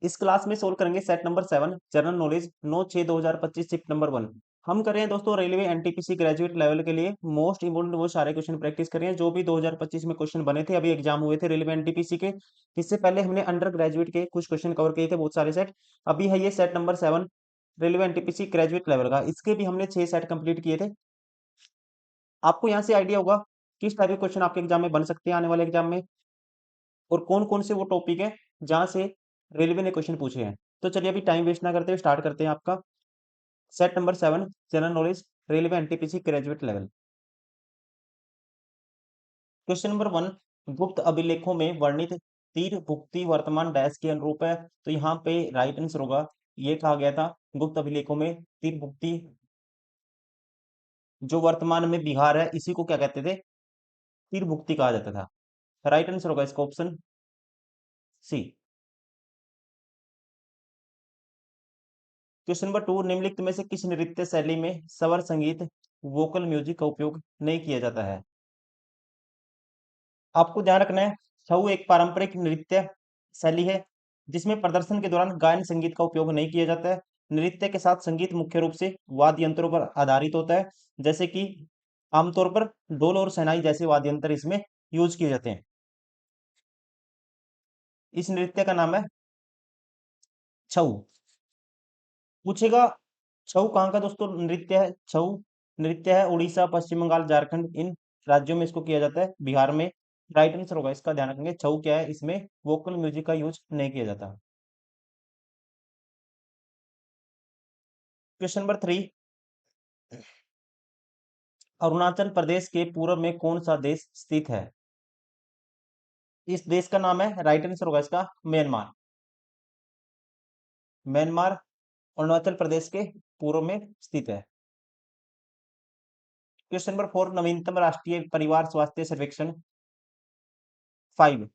इस क्लास में सोल्व करेंगे set number 7 general knowledge 9/6/2025 shift number 1। हम कर रहे हैं दोस्तों रेलवे एनटीपीसी ग्रेजुएट लेवल के लिए मोस्ट इंपोर्टेंट वो सारे क्वेश्चन प्रैक्टिस कर रहे हैं जो भी 2025 में क्वेश्चन बने थे, अभी एग्जाम हुए थे रेलवे एनटीपीसी के। इससे पहले हमने अंडर ग्रेजुएट के कुछ क्वेश्चन कवर किए थे, बहुत सारे सेट। अभी है ये set number 7 railway NTPC graduate level का, इसके भी हमने 6 सेट कंप्लीट किए थे। आपको यहाँ से आइडिया होगा किस टाइप के क्वेश्चन आपके एग्जाम में बन सकते हैं आने वाले एग्जाम में, और कौन कौन से वो टॉपिक है जहां से रेलवे ने क्वेश्चन पूछे हैं। तो चलिए अभी टाइम वेस्ट ना करते हुए स्टार्ट करते हैं आपका set number 7 general knowledge railway NTPC graduate level. Question number 1, गुप्त अभिलेखों में वर्णित तीर भुक्ति वर्तमान डैश के अनुरूप है। तो यहाँ पे राइट आंसर होगा, ये कहा गया था गुप्त अभिलेखों में तीर भुक्ति जो वर्तमान में बिहार है इसी को क्या कहते थे, तीर भुक्ति कहा जाता था। राइट आंसर होगा इसका ऑप्शन सी। क्वेश्चन नंबर 2, निम्नलिखित में से किस नृत्य शैली में स्वर संगीत वोकल म्यूजिक का उपयोग नहीं किया जाता है। आपको ध्यान रखना है छऊ एक पारंपरिक नृत्य शैली है जिसमें प्रदर्शन के दौरान गायन संगीत का उपयोग नहीं किया जाता है। नृत्य के साथ संगीत मुख्य रूप से वाद्य यंत्रों पर आधारित होता है, जैसे कि आमतौर पर ढोल और शहनाई जैसे वाद्य यंत्र इसमें यूज किए जाते हैं। इस नृत्य का नाम है छऊ। पूछेगा छऊ कहाँ का दोस्तों नृत्य है। छऊ नृत्य है उड़ीसा, पश्चिम बंगाल, झारखंड, इन राज्यों में इसको किया जाता है। बिहार में राइट आंसर होगा इसका, ध्यान रखेंगे छऊ क्या है, इसमें वोकल म्यूजिक का यूज नहीं किया जाता। क्वेश्चन नंबर 3, अरुणाचल प्रदेश के पूर्व में कौन सा देश स्थित है। इस देश का नाम है, राइट आंसर होगा इसका म्यांमार। म्यांमार अरुणाचल प्रदेश के पूर्व में स्थित है। क्वेश्चन नंबर 4, नवीनतम राष्ट्रीय परिवार स्वास्थ्य सर्वेक्षण 5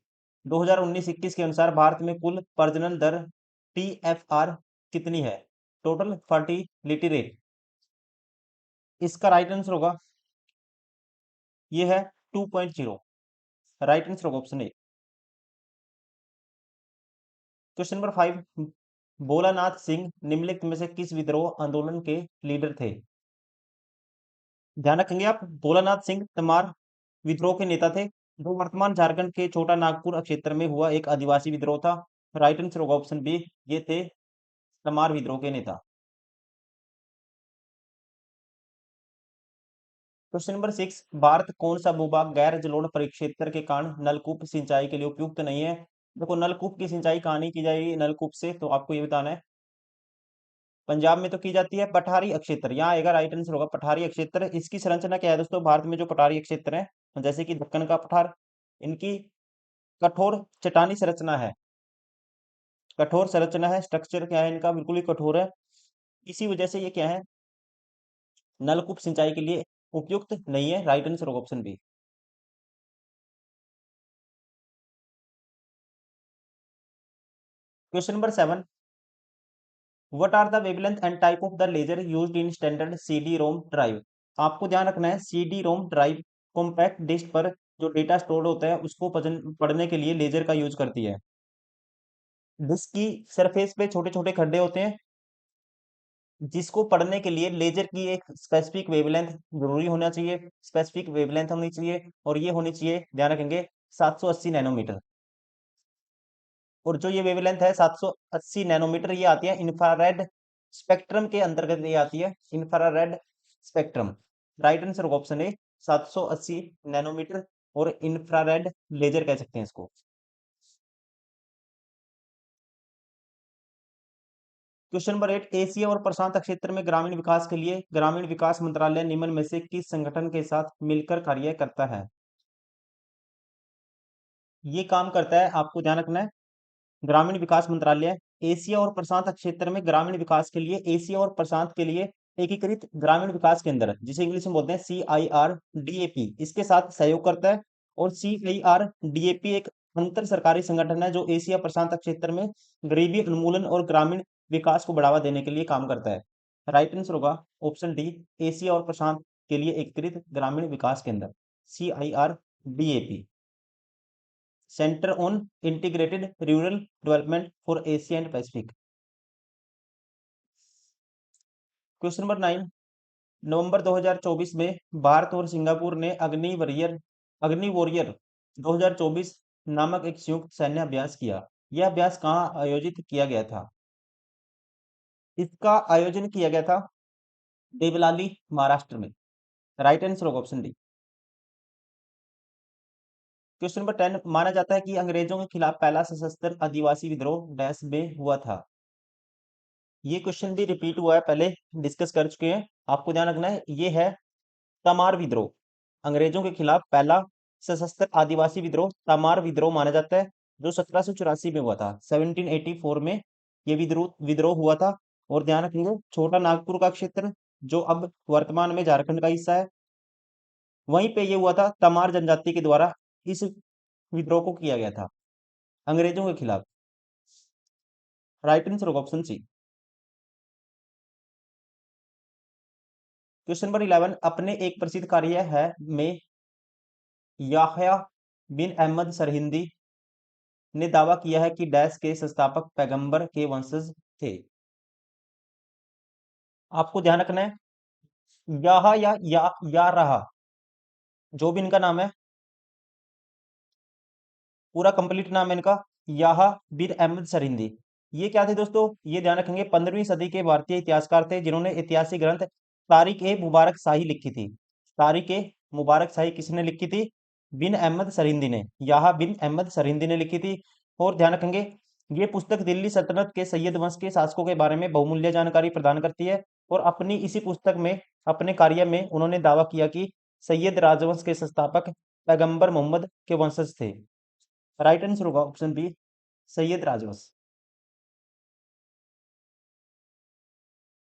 2019-21 के अनुसार भारत में कुल प्रजनन दर TFR कितनी है, टोटल फर्टिलिटी रेट। इसका राइट आंसर होगा ये है 2.0। राइट आंसर होगा option A. Question number 5, Bholanath Singh निम्नलिखित में से किस विद्रोह आंदोलन के लीडर थे। ध्यान रखेंगे आप, भोलानाथ सिंह तमार विद्रोह के नेता थे जो वर्तमान झारखंड के छोटा नागपुर क्षेत्र में हुआ एक आदिवासी विद्रोह था। राइट आंसर होगा ऑप्शन बी, ये थे तमार विद्रोह के नेता। क्वेश्चन नंबर 6, भारत कौन सा भूभाग गैर जलोढ़ परिक्षेत्र के कारण नलकूप सिंचाई के लिए उपयुक्त नहीं है। देखो नलकूप की सिंचाई कहाँ नहीं की जाएगी नलकूप से, तो आपको ये बताना है। पंजाब में तो की जाती है। पठारी क्षेत्र यहाँ आएगा, राइट आंसर होगा पठारी क्षेत्र। इसकी संरचना क्या है दोस्तों, भारत में जो पठारी क्षेत्र है जैसे कि दक्कन का पठार, इनकी कठोर चट्टानी संरचना है। कठोर संरचना है, स्ट्रक्चर क्या है इनका, बिल्कुल ही कठोर है। इसी वजह से ये क्या है, नलकूप सिंचाई के लिए उपयुक्त नहीं है। राइट आंसर होगा option B. Question number 7, what are the wavelength and type of the laser used in standard CD ROM drive. आपको ध्यान रखना है CD ROM drive compact disc पर जो डेटा स्टोर होता है उसको पढ़ने के लिए लेजर का यूज करती है। डिस्क की सरफेस पे छोटे छोटे खड्डे होते हैं जिसको पढ़ने के लिए लेजर की एक स्पेसिफिक वेवलेंथ जरूरी होना चाहिए, स्पेसिफिक वेवलेंथ होनी चाहिए, और ये होनी चाहिए, ध्यान रखेंगे 780 नैनोमीटर। और जो ये वेवलेंथ है 780 नैनोमीटर, ये आती है इंफ्रारेड स्पेक्ट्रम के अंतर्गत, ये आती है इंफ्रारेड स्पेक्ट्रम। राइट आंसर होगा ऑप्शन ए 780 नैनोमीटर, और इंफ्रारेड लेजर कह सकते हैं इसको। क्वेश्चन नंबर 8, एशिया और प्रशांत क्षेत्र में ग्रामीण विकास के लिए ग्रामीण विकास मंत्रालय निम्न में से किस संगठन के साथ मिलकर कार्य करता है। ये काम करता है, आपको ध्यान रखना है, ग्रामीण विकास मंत्रालय एशिया और प्रशांत क्षेत्र में ग्रामीण विकास के लिए, एशिया और प्रशांत के लिए एकीकृत ग्रामीण विकास केंद्र जिसे इंग्लिश में बोलते हैं CIRDAP, इसके साथ सहयोग करता है। और CIRDAP एक अंतर सरकारी संगठन है जो एशिया प्रशांत क्षेत्र में गरीबी उन्मूलन और ग्रामीण विकास को बढ़ावा देने के लिए काम करता है। राइट आंसर होगा ऑप्शन डी, एशिया और प्रशांत के लिए एकीकृत ग्रामीण विकास केंद्र CIRDAP। Centre on integrated rural development for Asia and Pacific. Question number 9, नवंबर 2024 में भारत और सिंगापुर ने अग्नि वॉरियर 2024 नामक एक संयुक्त सैन्य अभ्यास किया। यह अभ्यास कहाँ आयोजित किया गया था? इसका आयोजन किया गया था देवलाली, महाराष्ट्र में। राइट आंसर होगा ऑप्शन डी। क्वेश्चन नंबर 10, माना जाता है कि अंग्रेजों के खिलाफ पहला सशस्त्र आदिवासी विद्रोह डैश में हुआ था। ये क्वेश्चन भी रिपीट हुआ है, पहले डिस्कस कर चुके हैं। आपको ध्यान रखना है, ये है तमार विद्रोह। अंग्रेजों के खिलाफ पहला सशस्त्र आदिवासी विद्रोह तमार विद्रोह माना जाता है, जो 1784 में हुआ था। 1784 में ये विद्रोह हुआ था। और ध्यान रखिएगा, छोटा नागपुर का क्षेत्र जो अब वर्तमान में झारखंड का हिस्सा है, वहीं पे ये हुआ था। तमार जनजाति के द्वारा इस विद्रोह को किया गया था अंग्रेजों के खिलाफ। राइट आंसर होगा ऑप्शन सी। क्वेश्चन नंबर 11, अपने एक प्रसिद्ध कार्य है में याह्या बिन अहमद सरहिंदी ने दावा किया है कि डैश के संस्थापक पैगंबर के वंशज थे। आपको ध्यान रखना है, याहा या रहा, जो भी इनका नाम है, पूरा कंप्लीट नाम है इनका याहा बिन अहमद सरहिंदी। ये क्या थे दोस्तों? ये ध्यान रखेंगे, 15वीं सदी के भारतीय इतिहासकार थे, जिन्होंने ऐतिहासिक ग्रंथ तारीख ए मुबारक शाही लिखी थी। तारीख ए मुबारक शाही किसने लिखी थी? बिन अहमद सरहिंदी ने, याहा बिन अहमद सरहिंदी ने लिखी थी। और ध्यान रखेंगे, ये पुस्तक दिल्ली सल्तनत के सैयद वंश के शासकों के बारे में बहुमूल्य जानकारी प्रदान करती है। और अपनी इसी पुस्तक में, अपने कार्य में उन्होंने दावा किया कि सैयद राजवंश के संस्थापक पैगंबर मोहम्मद के वंशज थे। राइट आंसर होगा ऑप्शन बी, सैयद राजवंश।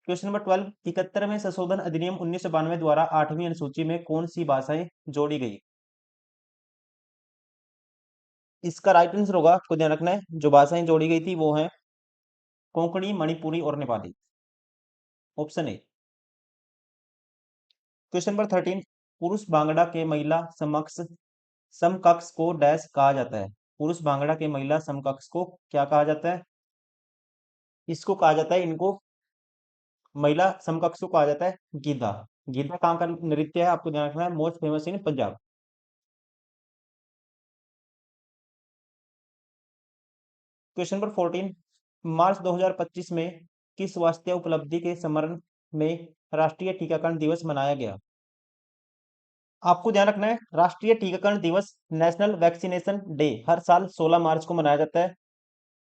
क्वेश्चन नंबर 12, 71वें संशोधन अधिनियम 1992 द्वारा 8वीं अनुसूची में कौन सी भाषाएं जोड़ी गई? इसका राइट आंसर होगा, आपको ध्यान रखना है, जो भाषाएं जोड़ी गई थी वो है कोंकणी, मणिपुरी और Nepali. Option A. Question number 13, पुरुष भांगड़ा के महिला समकक्ष को डैश कहा जाता है? पुरुष भांगड़ा के महिला समकक्ष को क्या कहा जाता है? इसको कहा जाता है, इनको महिला समकक्ष को कहा जाता है गीधा। गीधा कहाँ का नृत्य है? आपको ध्यान रखना है, most famous in Punjab. Question number 14, मार्च 2025 में किस वास्ते उपलब्धि के स्मरण में राष्ट्रीय टीकाकरण दिवस मनाया गया? आपको ध्यान रखना है, राष्ट्रीय टीकाकरण दिवस, नेशनल वैक्सीनेशन डे, हर साल 16 मार्च को मनाया जाता है।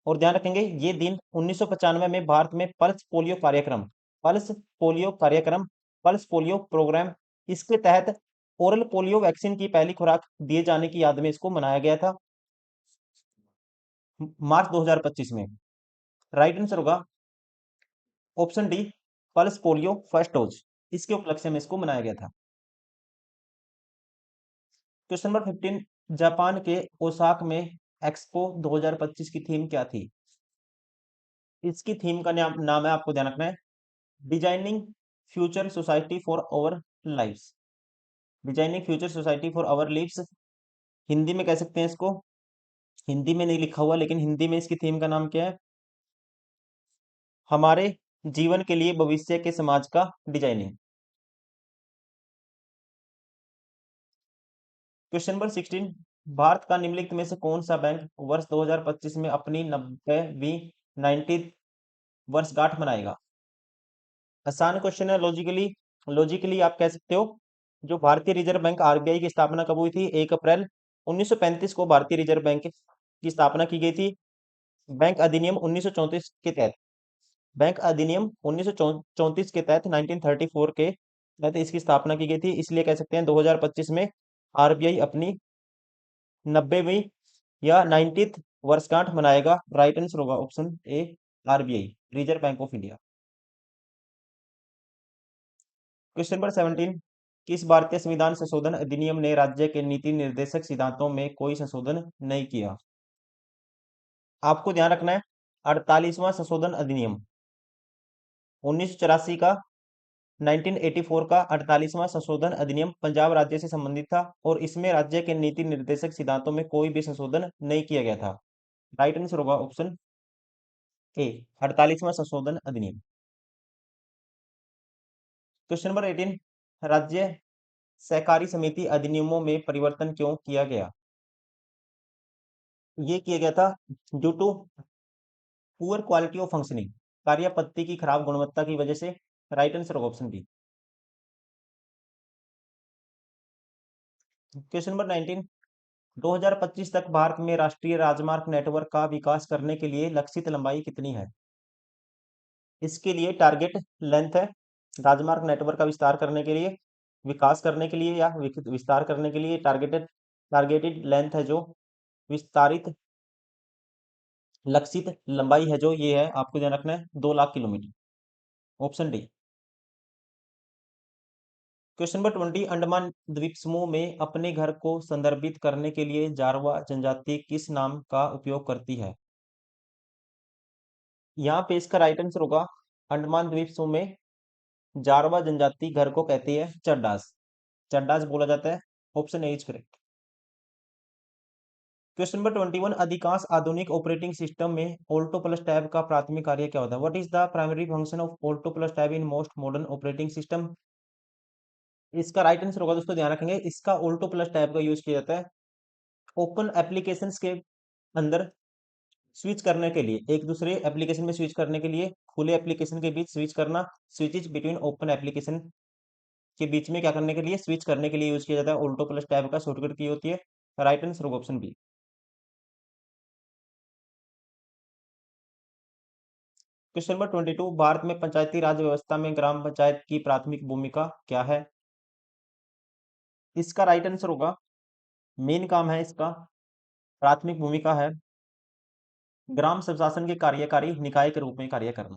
और ध्यान रखेंगे, ये दिन 1995 में भारत में पल्स पोलियो प्रोग्राम, इसके तहत ओरल पोलियो वैक्सीन की पहली खुराक दिए जाने की याद में इसको मनाया गया था, मार्च 2025 में। राइट आंसर होगा option D, pulse polio first dose, इसके उपलक्ष्य में इसको मनाया गया था। क्वेश्चन नंबर 15, जापान के ओसाक में एक्सपो 2025 की थीम क्या थी? इसकी थीम का नाम है, आपको ध्यान रखना है, designing future society for our lives. Designing future society for our lives, Hindi में कह सकते हैं इसको, हिंदी में नहीं लिखा हुआ, लेकिन हिंदी में इसकी थीम का नाम क्या है? हमारे जीवन के लिए भविष्य के समाज का डिजाइनिंग। क्वेश्चन नंबर 16, भारत का निम्नलिखित में से कौन सा बैंक वर्ष 2025 में अपनी 90वीं 90th वर्षगांठ मनाएगा? आसान क्वेश्चन है, लॉजिकली आप कह सकते हो। जो भारतीय रिजर्व बैंक आरबीआई की स्थापना कब हुई थी? 1 अप्रैल 1935 को भारतीय रिजर्व बैंक की स्थापना की गई थी। बैंक अधिनियम 1934 के तहत, बैंक अधिनियम 1934 के तहत 1934 के तहत इसकी स्थापना की गई थी। इसलिए कह सकते हैं 2025 में आरबीआई अपनी 90वीं या 90th वर्षगांठ मनाएगा। राइट आंसर होगा option A, RBI, reserve bank of India. Question number 17, किस भारतीय संविधान संशोधन अधिनियम ने राज्य के नीति निर्देशक सिद्धांतों में कोई संशोधन नहीं किया? आपको ध्यान रखना है, 48वां संशोधन अधिनियम 1984 का 1984 का 48वां संशोधन अधिनियम पंजाब राज्य से संबंधित था और इसमें राज्य के नीति निर्देशक सिद्धांतों में कोई भी संशोधन नहीं किया गया था। राइट आंसर होगा ऑप्शन ए, 48वां संशोधन अधिनियम। क्वेश्चन नंबर 18, राज्य सहकारी समिति अधिनियमों में परिवर्तन क्यों किया गया? ये किया गया था due to poor quality of functioning, कार्य पद्धति की खराब गुणवत्ता की वजह से। राइट आंसर होगा ऑप्शन बी। क्वेश्चन नंबर 19, 2025 तक भारत में राष्ट्रीय राजमार्ग नेटवर्क का विकास करने के लिए लक्षित लंबाई कितनी है? इसके लिए टारगेट लेंथ है, राजमार्ग नेटवर्क का विस्तार करने के लिए, विकास करने के लिए या विस्तार करने के लिए टारगेटेड टारगेटेड लेंथ है जो विस्तारित लक्षित लंबाई है जो ये है, आपको ध्यान रखना है 2 lakh kilometre. Option D. Question number 20, Andaman द्वीप समूह में अपने घर को संदर्भित करने के लिए जारवा जनजाति किस नाम का उपयोग करती है? यहाँ पे इसका राइट आंसर होगा, अंडमान द्वीप समूह में जारवा जनजाति घर को कहती है चड्डास। चड्डास बोला जाता है। Option A is correct. Question number 21, अधिकांश आधुनिक ऑपरेटिंग सिस्टम में ऑल्टो प्लस टैब का प्राथमिक कार्य क्या होता है? What is the primary function of Alto plus tab in most modern operating system? इसका राइट आंसर होगा दोस्तों, ध्यान रखेंगे, इसका ऑल्टो प्लस टैब का यूज किया जाता है ओपन एप्लीकेशंस के अंदर स्विच करने के लिए, एक दूसरे एप्लीकेशन में स्विच करने के लिए, खुले एप्लीकेशन के बीच स्विच करना, स्विचेज बिटवीन ओपन एप्लीकेशन के बीच में क्या करने के लिए, स्विच करने के लिए यूज किया जाता है। ऑल्टो प्लस टैब का शॉर्टकट की होती है। राइट आंसर होगा option B. Question number 22, Bharat में पंचायती राज व्यवस्था में ग्राम पंचायत की प्राथमिक भूमिका क्या है? इसका राइट आंसर होगा, मेन काम है इसका, प्राथमिक भूमिका है ग्राम स्वशासन के कार्यकारी निकाय के रूप में कार्य करना।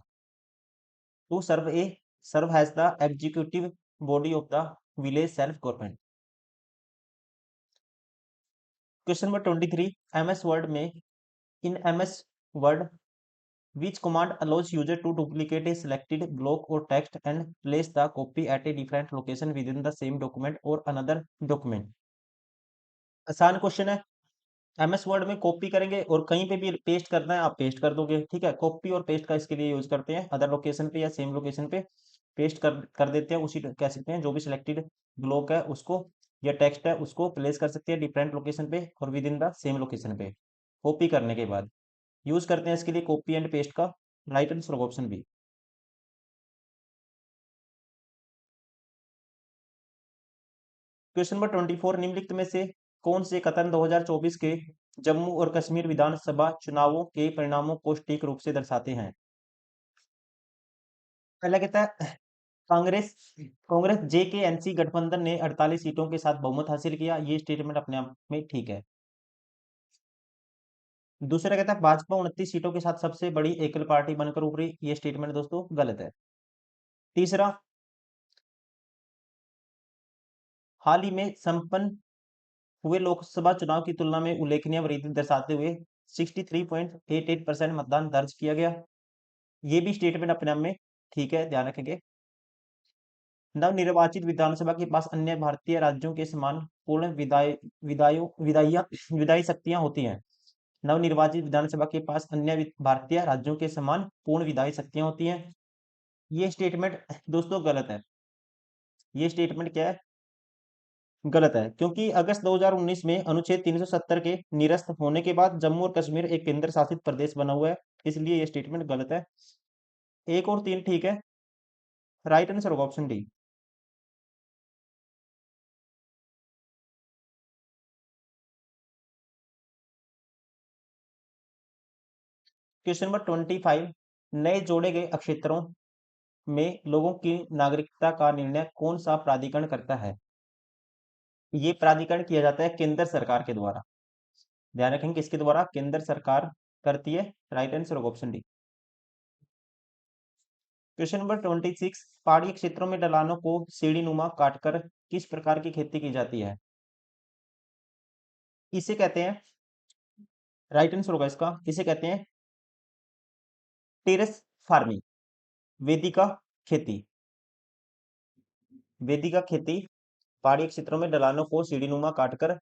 To serve as the executive body of the village self government. Question number 23, MS Word में, in MS Word which command allows user to duplicate a selected block or text and place the copy at a different location within the same document or another document? आसान question है। MS Word में copy करेंगे और कहीं पे भी paste करना है आप पेस्ट कर दोगे, ठीक है। कॉपी और पेस्ट का इसके लिए यूज करते हैं, अदर लोकेशन पे या सेम लोकेशन पे पेस्ट कर देते हैं, उसी कह सकते हैं जो भी सिलेक्टेड ब्लॉक है उसको या टेक्स्ट है उसको प्लेस कर सकते हैं डिफरेंट लोकेशन पे और with in the same location पे। कॉपी करने के बाद यूज करते हैं इसके लिए कॉपी एंड पेस्ट का। राइट आंसर होगा ऑप्शन बी। क्वेश्चन नंबर 24, निम्नलिखित में से कौन से कथन 2024 के जम्मू और कश्मीर विधानसभा चुनावों के परिणामों को सटीक रूप से दर्शाते हैं? पहला कहता है, कांग्रेस कांग्रेस जेकेएनसी गठबंधन ने 48 सीटों के साथ बहुमत हासिल किया। ये स्टेटमेंट अपने आप में ठीक है। दूसरा कहता है, भाजपा 29 सीटों के साथ सबसे बड़ी एकल पार्टी बनकर उभरी। ये स्टेटमेंट दोस्तों गलत है। तीसरा, हाल ही में संपन्न हुए लोकसभा चुनाव की तुलना में उल्लेखनीय वृद्धि दर्शाते हुए 63.88% मतदान दर्ज किया गया। ये भी स्टेटमेंट अपने आप में ठीक है, ध्यान रखेंगे। नवनिर्वाचित विधानसभा के पास अन्य भारतीय राज्यों के समान पूर्ण विधायी शक्तियां होती हैं। नवनिर्वाचित विधानसभा के पास अन्य भारतीय राज्यों के समान पूर्ण विधायी शक्तियां होती हैं। ये स्टेटमेंट दोस्तों गलत है। ये स्टेटमेंट क्या है? गलत है, क्योंकि अगस्त 2019 में अनुच्छेद 370 के निरस्त होने के बाद जम्मू और कश्मीर एक केंद्र शासित प्रदेश बना हुआ है, इसलिए ये स्टेटमेंट गलत है। एक और तीन ठीक है। राइट आंसर होगा ऑप्शन डी। क्वेश्चन नंबर 25, नए जोड़े गए अक्षेत्रों में लोगों की नागरिकता का निर्णय कौन सा प्राधिकरण करता है? ये प्राधिकरण किया जाता है केंद्र सरकार के द्वारा। ध्यान रखेंगे किसके द्वारा? केंद्र सरकार करती है। राइट आंसर होगा ऑप्शन डी। क्वेश्चन नंबर 26, पहाड़ी क्षेत्रों में ढलानों को सीढ़ी नुमा काटकर किस प्रकार की खेती की जाती है? इसे कहते हैं, राइट आंसर होगा इसका, इसे कहते हैं टेरेस फार्मिंग, वेदिका खेती। वेदिका खेती पहाड़ी क्षेत्रों में ढलानों को सीढ़ीनुमा काटकर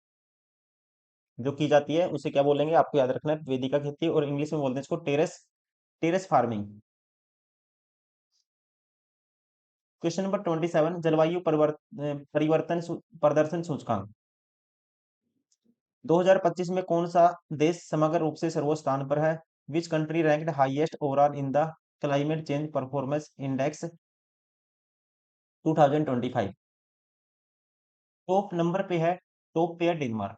जो की जाती है उसे क्या बोलेंगे, आपको याद रखना है, वेदिका खेती, और इंग्लिश में बोलते हैं इसको terrace terrace farming. Question number 27, जलवायु प्रदर्शन सूचकांक 2025 में कौन सा देश समग्र रूप से सर्वोच्च स्थान पर है? Which country ranked highest overall in the climate change performance index 2025? Top number पे है, टॉप पे है डेनमार्क।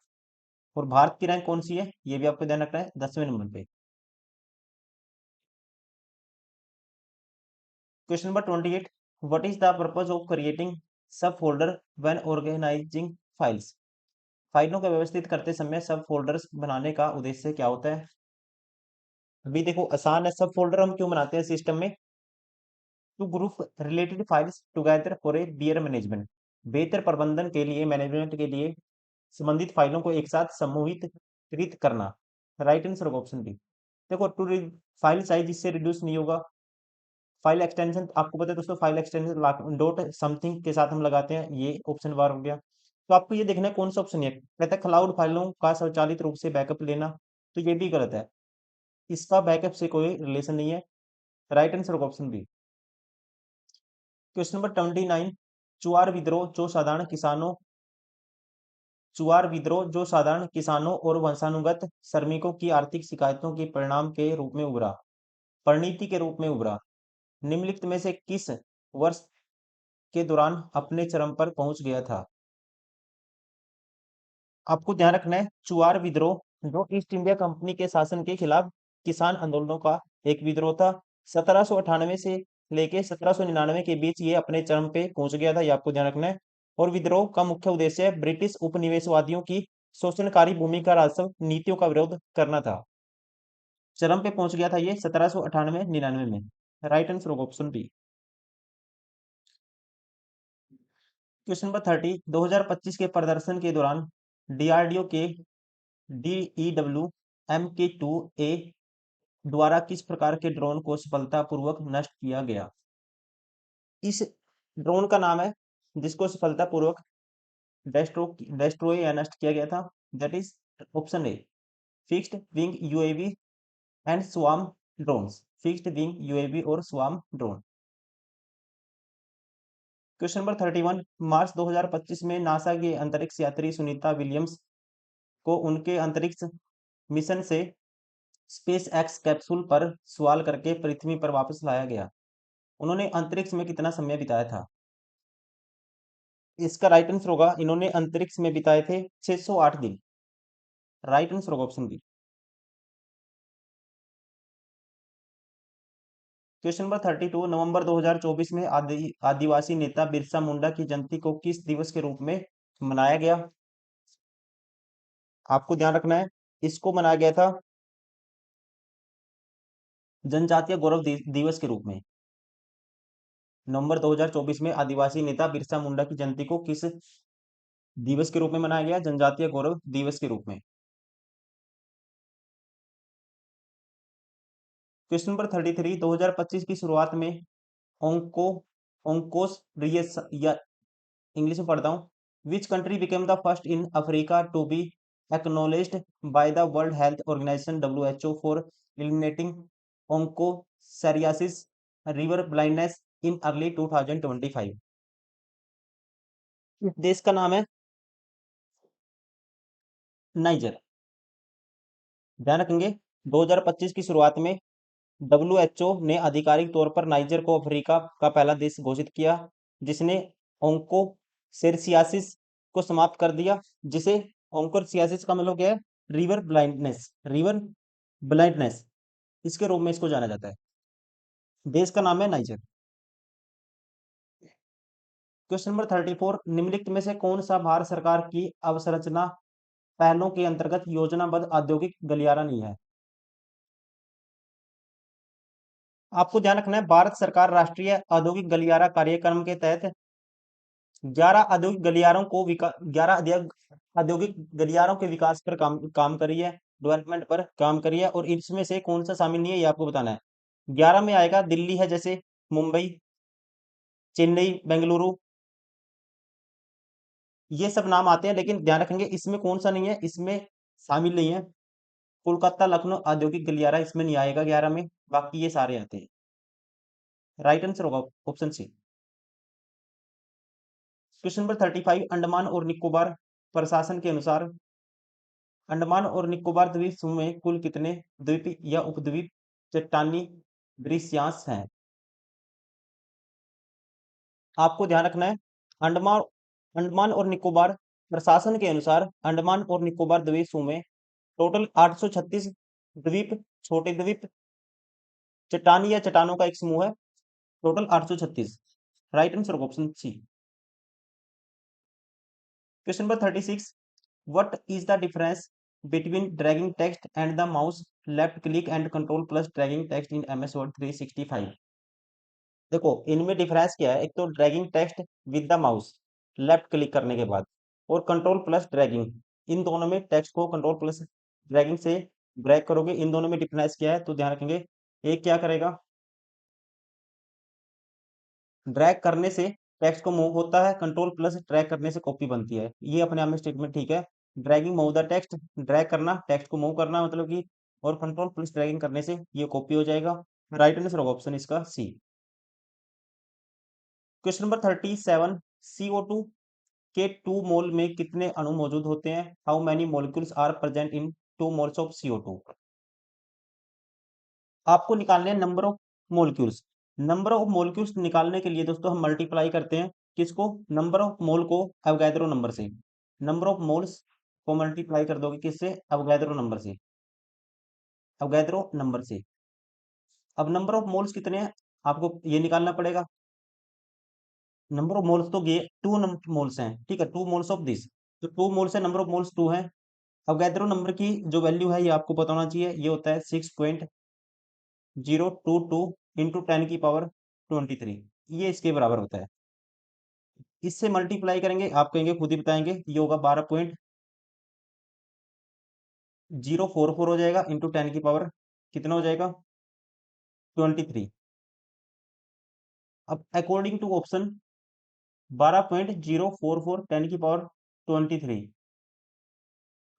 और भारत की रैंक कौन सी है, ये भी आपको ध्यान रखना है, 10वें नंबर पे। Question number 28, what is the purpose of creating सब फोल्डर व्हेन ऑर्गेनाइजिंग फाइल्स? फाइलों को व्यवस्थित करते समय सब फोल्डर्स बनाने का उद्देश्य क्या होता है? अभी देखो आसान है, सब फोल्डर हम क्यों बनाते हैं सिस्टम में? To group related files together for a better management, बेहतर प्रबंधन के लिए, मैनेजमेंट के लिए संबंधित फाइलों को एक साथ समूहित कृत करना। राइट आंसर होगा ऑप्शन बी। देखो फाइल साइज इससे रिड्यूस नहीं होगा। फाइल एक्सटेंशन आपको पता है दोस्तों, फाइल एक्सटेंशन डॉट समथिंग के साथ हम लगाते हैं, ये ऑप्शन बार हो गया। तो आपको ये देखना है कौन सा ऑप्शन है। कहता है क्लाउड फाइलों का स्वचालित रूप से बैकअप लेना, तो ये भी गलत है, इसका बैकअप से कोई रिलेशन नहीं है। राइट आंसर होगा option B. Question number 29, Chuar विद्रोह जो साधारण किसानों चुआर विद्रोह जो साधारण किसानों और वंशानुगत श्रमिकों की आर्थिक शिकायतों के परिणाम के रूप में उभरा, परिणति के रूप में उभरा, निम्नलिखित में से किस वर्ष के दौरान अपने चरम पर पहुंच गया था? आपको ध्यान रखना है, चुआर विद्रोह जो ईस्ट इंडिया कंपनी के शासन के खिलाफ किसान आंदोलनों का एक विद्रोह था। 1798 से लेके 1799 के बीच ये अपने चरम पे पहुंच गया था, ये आपको ध्यान रखना है। और विद्रोह का मुख्य उद्देश्य ब्रिटिश उपनिवेशवादियों की शोषणकारी भूमि का राजस्व नीतियों का विरोध करना था। चरम पे पहुंच गया था ये 1798-99 में। राइट आंसर होगा ऑप्शन बी। क्वेश्चन नंबर 30, 2025 के प्रदर्शन के दौरान डीआरडीओ के DEW MK2A द्वारा किस प्रकार के ड्रोन को सफलतापूर्वक नष्ट किया गया? इस ड्रोन का नाम है जिसको सफलतापूर्वक डेस्ट्रॉय या नष्ट किया गया था, that is option A, fixed wing UAV and swarm drones, fixed wing UAV और स्वार्म ड्रोन। क्वेश्चन नंबर 31, मार्च 2025 में नासा के अंतरिक्ष यात्री सुनीता विलियम्स को उनके अंतरिक्ष मिशन से स्पेस एक्स कैप्सूल पर सवाल करके पृथ्वी पर वापस लाया गया। उन्होंने अंतरिक्ष में कितना समय बिताया था? इसका राइट आंसर होगा, इन्होंने अंतरिक्ष में बिताए थे 608 दिन। राइट आंसर होगा ऑप्शन बी। क्वेश्चन नंबर 32, नवंबर 2024 में आदिवासी नेता बिरसा मुंडा की जयंती को किस दिवस के रूप में मनाया गया? आपको ध्यान रखना है, इसको मनाया गया था जनजातीय गौरव दिवस के रूप में। नवंबर 2024 में आदिवासी नेता बिरसा मुंडा की जयंती को किस दिवस के रूप में मनाया गया? जनजातीय गौरव दिवस के रूप में। क्वेश्चन नंबर 33, 2025 की शुरुआत में ओंको ओंकोस रियस या इंग्लिश में पढ़ता हूँ, which country became the first in Africa to be acknowledged by the World Health Organization WHO for eliminating onchocerciasis river blindness in early 2025? इस देश का नाम है नाइजर। ध्यान रखेंगे, 2025 की शुरुआत में WHO ने आधिकारिक तौर पर नाइजर को अफ्रीका का पहला देश घोषित किया जिसने ओंकोसेरसियासिस को समाप्त कर दिया, जिसे ओंकोसेरसियासिस का मतलब क्या है? रिवर ब्लाइंडनेस इसके रूप में इसको जाना जाता है। देश का नाम है नाइजर। क्वेश्चन नंबर 34, निम्नलिखित में से कौन सा भारत सरकार की अवसंरचना पहलों के अंतर्गत योजनाबद्ध औद्योगिक गलियारा नहीं है? आपको ध्यान रखना है, भारत सरकार राष्ट्रीय औद्योगिक गलियारा कार्यक्रम के तहत 11 औद्योगिक गलियारों को 11 औद्योगिक गलियारों के विकास पर काम करी है, डेवलपमेंट पर काम करी है, और इसमें से कौन सा शामिल नहीं है ये आपको बताना है। 11 में आएगा दिल्ली है, जैसे मुंबई, चेन्नई, बेंगलुरु, ये सब नाम आते हैं, लेकिन ध्यान रखेंगे इसमें कौन सा नहीं है, इसमें शामिल नहीं है। कोलकाता लखनऊ औद्योगिक गलियारा इसमें नहीं आएगा 11 में, बाकी ये सारे आते हैं। राइट आंसर होगा option C. Question number 35, Andaman और निकोबार प्रशासन के अनुसार अंडमान और निकोबार द्वीप समूह में कुल कितने द्वीप या उपद्वीप चट्टानी दृश्यांश हैं? आपको ध्यान रखना है, अंडमान अंडमान और निकोबार प्रशासन के अनुसार अंडमान और निकोबार द्वीप समूह में टोटल 836 द्वीप, छोटे द्वीप, चट्टानी या चट्टानों का एक समूह है, total 836। Right answer option C. Question number 36, what is the difference between dragging text and the mouse left click and control plus dragging text in MS Word 365? देखो इनमें डिफरेंस क्या है, एक तो dragging text with the mouse left click करने के बाद, और कंट्रोल प्लस ड्रैगिंग, इन दोनों में टेक्स्ट को कंट्रोल प्लस ड्रैगिंग से ड्रैग करोगे, इन दोनों में डिफरेंस क्या है, तो ध्यान रखेंगे एक क्या करेगा, ड्रैग करने से टेक्स्ट को मूव होता है, कंट्रोल प्लस ड्रैग करने से कॉपी बनती है, ये अपने आप में स्टेटमेंट ठीक है। Dragging move the text, drag करना टेक्स्ट को मूव करना मतलब कि, और कंट्रोल प्लस ड्रैगिंग करने से ये कॉपी हो जाएगा। राइट आंसर होगा ऑप्शन इसका सी। क्वेश्चन नंबर 37, CO2 के 2 मोल में कितने अणु मौजूद होते हैं? How many molecules are present in 2 moles of CO2? आपको निकालने हैं number of molecules. Number of molecules निकालने के लिए दोस्तों हम मल्टीप्लाई करते हैं किसको, नंबर ऑफ मोल को अवोगाद्रो नंबर से। नंबर ऑफ मोल्स को मल्टीप्लाई कर दोगे किससे, अवोगाद्रो नंबर से, अवोगाद्रो नंबर से। अब नंबर ऑफ मोल्स कितने हैं आपको ये निकालना पड़ेगा। नंबर ऑफ मोल्स तो ये 2 मोल्स हैं, ठीक है, 2 मोल्स ऑफ दिस, तो 2 मोल्स है, नंबर ऑफ मोल्स 2 है। अवोगाद्रो नंबर की जो वैल्यू है ये आपको पता होना चाहिए, ये होता है 6.022 इंटू 10 की पावर 23, ये इसके बराबर होता है। इससे मल्टीप्लाई करेंगे, आप कहेंगे खुद ही बताएंगे, ये होगा 12.044 हो जाएगा इंटू 10 की पावर कितना हो जाएगा 23। अब अकॉर्डिंग टू ऑप्शन 12.044 10 की पावर 23,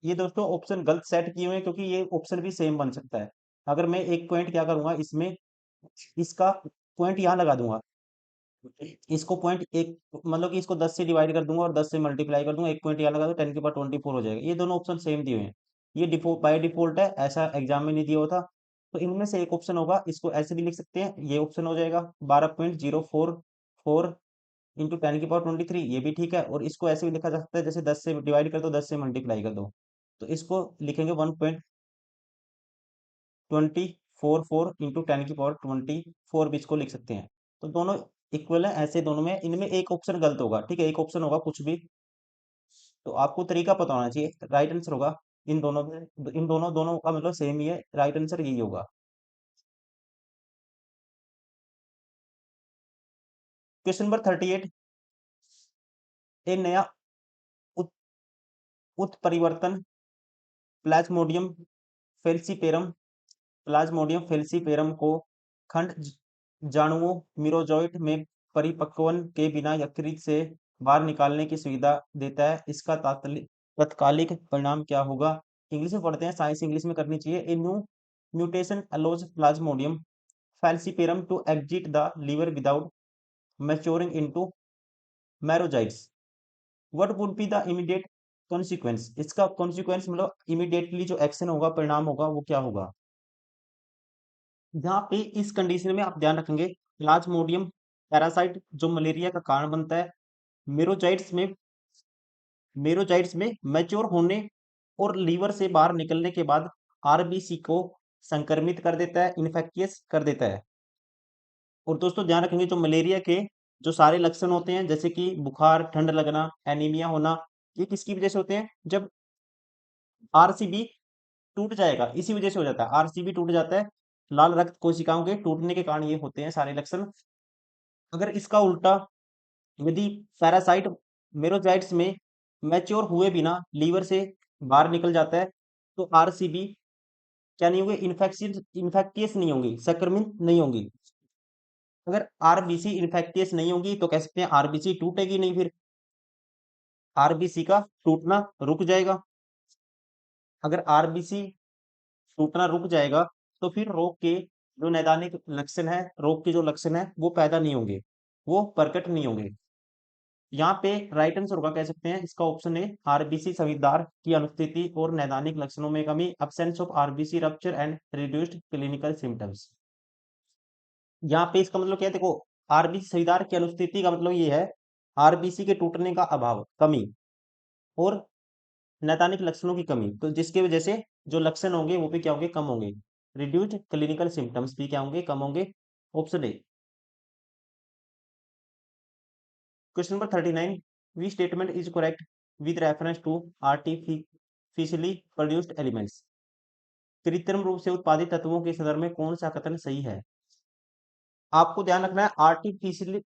ये दोस्तों ऑप्शन गलत सेट किए हुए हैं, क्योंकि ये ऑप्शन भी सेम बन सकता है। अगर मैं एक पॉइंट क्या करूंगा इसमें, इसका पॉइंट यहाँ लगा दूंगा, इसको पॉइंट एक मतलब कि इसको 10 से डिवाइड कर दूंगा और 10 से मल्टीप्लाई कर दूंगा, एक पॉइंट यहाँ लगा दो 10 की पावर 24 हो जाएगा। ये दोनों ऑप्शन सेम दिए हुए हैं, ये डिफॉल्ट बाय डिफॉल्ट है, ऐसा एग्जाम में नहीं दिया होता। तो इनमें से एक ऑप्शन होगा, इसको ऐसे भी लिख सकते हैं, ये ऑप्शन हो जाएगा 12.044 इंटू 10 की पावर 23, ये भी ठीक है। और इसको ऐसे भी लिखा जा सकता है, जैसे 10 से डिवाइड कर दो 10 से मल्टीप्लाई कर दो, तो इसको लिखेंगे 1.244 इंटू 10 की पावर 24 भी इसको लिख सकते हैं। तो दोनों इक्वल है, ऐसे दोनों में, इनमें एक ऑप्शन गलत होगा, ठीक है, एक ऑप्शन होगा कुछ भी, तो आपको तरीका पता होना चाहिए। राइट आंसर होगा इन दोनों में, इन दोनों दोनों का मतलब सेम ही है, राइट आंसर यही होगा। क्वेश्चन नंबर 38, ए नया उत, उत्परिवर्तन प्लाज्मोडियम फेल्सीपेरम, प्लाज्मोडियम फेल्सीपेरम को खंड जाणुओं मिरोजॉइट में परिपक्वन के बिना यकृत से बाहर निकालने की सुविधा देता है, इसका तत्कालिक परिणाम क्या होगा? इंग्लिश में पढ़ते हैं, साइंस इंग्लिश में करनी चाहिए। A new mutation allows Plasmodium falciparum to exit the liver without maturing into merozytes. What would be the immediate consequence? इसका consequence मतलब immediately जो एक्शन होगा, परिणाम होगा, वो क्या होगा? यहाँ पे इस कंडीशन में आप ध्यान रखेंगे, प्लाज्मोडियम पैरासाइट जो मलेरिया का कारण बनता है, मेरोजाइट्स में मैच्योर होने और लीवर से बाहर निकलने के बाद आरबीसी को संक्रमित कर देता है, इन्फेक्टियस कर देता है। और दोस्तों ध्यान रखेंगे, जो मलेरिया के जो सारे लक्षण होते हैं, जैसे कि बुखार, ठंड लगना, एनीमिया होना, ये किसकी वजह से होते हैं? जब आरसीबी टूट जाएगा, इसी वजह से हो जाता है, आरसीबी टूट जाता है, लाल रक्त कोशिकाओं के टूटने के कारण ये होते हैं सारे लक्षण। अगर इसका उल्टा, यदि पैरासाइट मेरोजाइट्स में मैच्योर हुए बिना लीवर से बाहर निकल जाता है, तो आरसीबी क्या नहीं होंगे, इन्फेक्टियस नहीं होंगी, संक्रमित नहीं होंगी। अगर आरबीसी इन्फेक्टियस नहीं होंगी तो कह सकते हैं आरबीसी टूटेगी नहीं फिर। आरबीसी का टूटना रुक जाएगा। अगर आरबीसी टूटना रुक जाएगा तो फिर रोग के जो नैदानिक लक्षण है, रोग के जो लक्षण है वो पैदा नहीं होंगे, वो प्रकट नहीं होंगे। यहाँ पे राइट आंसर होगा, कह सकते हैं इसका ऑप्शन है आरबीसी संविदार की अनुपस्थिति और नैदानिक लक्षणों में कमी, absence of RBC rupture and reduced clinical symptoms. यहाँ पे इसका मतलब क्या है, देखो आरबीसी संविदार की अनुपस्थिति का मतलब ये है आरबीसी के टूटने का अभाव, कमी, और नैदानिक लक्षणों की कमी, तो जिसकी वजह से जो लक्षण होंगे वो भी क्या होंगे, कम होंगे। रिड्यूस्ड क्लिनिकल सिम्टम्स भी क्या होंगे, कम होंगे। Option A. Question number 39, we statement is correct with reference to artificially produced elements. कृत्रिम रूप से उत्पादित तत्वों के संदर्भ में कौन सा कथन सही है? आपको ध्यान रखना है आर्टिफिशियली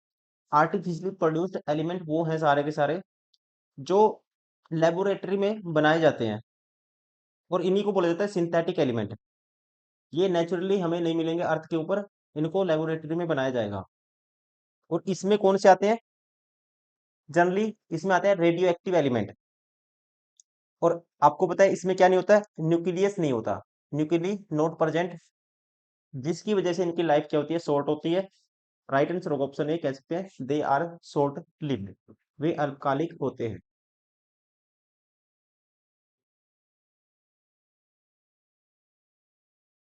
आर्टिफिशियली प्रोड्यूस्ड एलिमेंट वो हैं सारे के सारे जो लेबोरेटरी में बनाए जाते हैं, और इन्हीं को बोला जाता है सिंथेटिक एलिमेंट। ये नेचुरली हमें नहीं मिलेंगे अर्थ के ऊपर, इनको लेबोरेटरी में बनाया जाएगा। और इसमें कौन से आते हैं? जनरली इसमें आते हैं रेडियो एक्टिव एलिमेंट। और आपको पता है इसमें क्या नहीं होता है, न्यूक्लियस नहीं होता, न्यूक्ली नॉट प्रेजेंट, जिसकी वजह से इनकी लाइफ क्या होती है, शॉर्ट होती है। राइट आंसर होगा ऑप्शन ए, कह सकते हैं दे आर शॉर्ट लिव्ड, वे अल्पकालिक होते हैं।